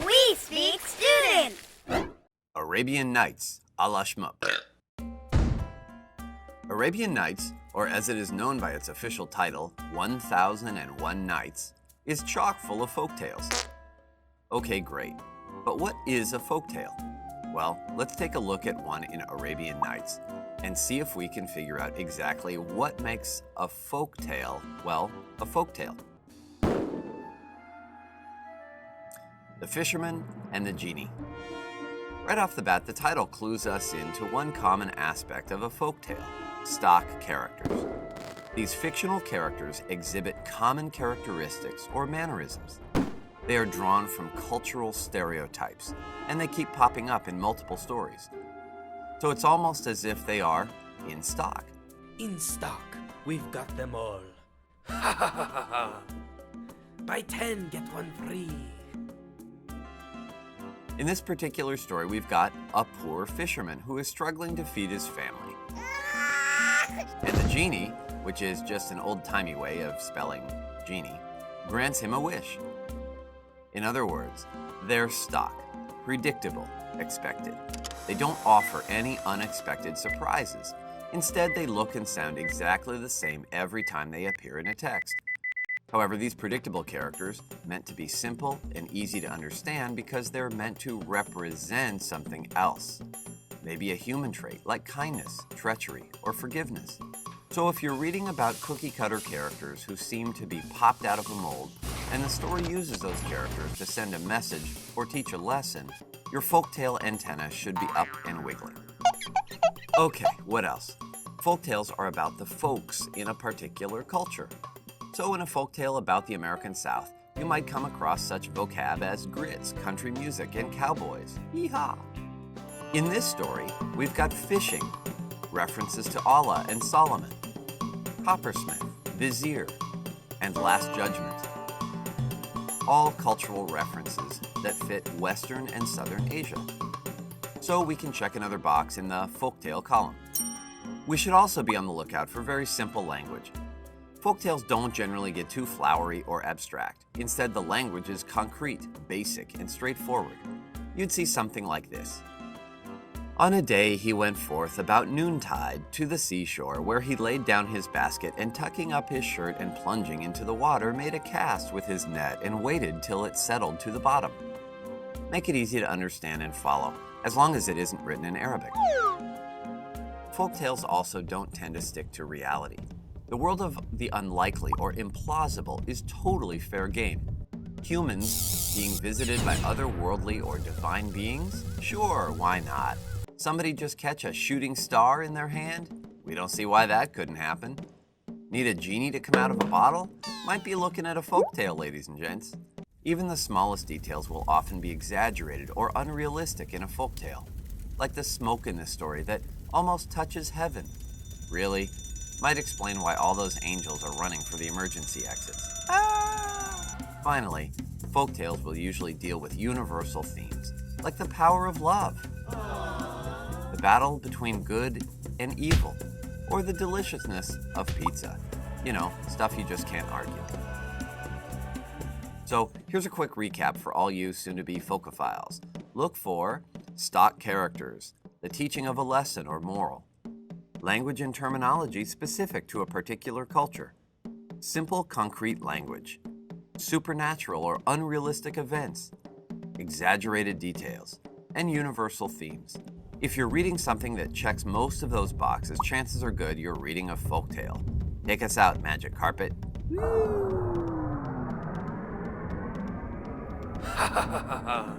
We speak student. Arabian Nights, a la Shmoop. Arabian Nights, or as it is known by its official title, 1001 Nights, is chock full of folktales. Okay, great. But what is a folktale? Well, let's take a look at one in Arabian Nights and see if we can figure out exactly what makes a folktale, well, a folktale. The Fisherman and the Genie. Right off the bat, the title clues us into one common aspect of a folktale: stock characters. These fictional characters exhibit common characteristics or mannerisms. They are drawn from cultural stereotypes, and they keep popping up in multiple stories. So it's almost as if they are in stock. In stock, we've got them all. Ha ha ha ha ha! Buy 10, get one free. In this particular story, we've got a poor fisherman who is struggling to feed his family. And the genie, which is just an old-timey way of spelling genie, grants him a wish. In other words, they're stock, predictable, expected. They don't offer any unexpected surprises. Instead, they look and sound exactly the same every time they appear in a text. However, these predictable characters, meant to be simple and easy to understand because they're meant to represent something else. Maybe a human trait like kindness, treachery, or forgiveness. So if you're reading about cookie-cutter characters who seem to be popped out of a mold, and the story uses those characters to send a message or teach a lesson, your folktale antenna should be up and wiggling. Okay, what else? Folktales are about the folks in a particular culture. So in a folktale about the American South, you might come across such vocab as grits, country music, and cowboys. Yeehaw! In this story, we've got fishing, references to Allah and Solomon, coppersmith, vizier, and Last Judgment. All cultural references that fit Western and Southern Asia. So we can check another box in the folktale column. We should also be on the lookout for very simple language. Folktales don't generally get too flowery or abstract. Instead, the language is concrete, basic, and straightforward. You'd see something like this. On a day he went forth about noontide to the seashore, where he laid down his basket and tucking up his shirt and plunging into the water, made a cast with his net and waited till it settled to the bottom. Make it easy to understand and follow, as long as it isn't written in Arabic. Folktales also don't tend to stick to reality. The world of the unlikely or implausible is totally fair game. Humans being visited by otherworldly or divine beings? Sure, why not? Somebody just catch a shooting star in their hand? We don't see why that couldn't happen. Need a genie to come out of a bottle? Might be looking at a folktale, ladies and gents. Even the smallest details will often be exaggerated or unrealistic in a folktale. Like the smoke in this story that almost touches heaven. Really? Might explain why all those angels are running for the emergency exits. Finally, folktales will usually deal with universal themes, like the power of love, the battle between good and evil, or the deliciousness of pizza. You know, stuff you just can't argue. So here's a quick recap for all you soon-to-be folkophiles. Look for stock characters, the teaching of a lesson or moral, language and terminology specific to a particular culture, simple concrete language, supernatural or unrealistic events, exaggerated details, and universal themes. If you're reading something that checks most of those boxes, chances are good you're reading a folktale. Take us out, Magic Carpet. Ha ha ha ha ha!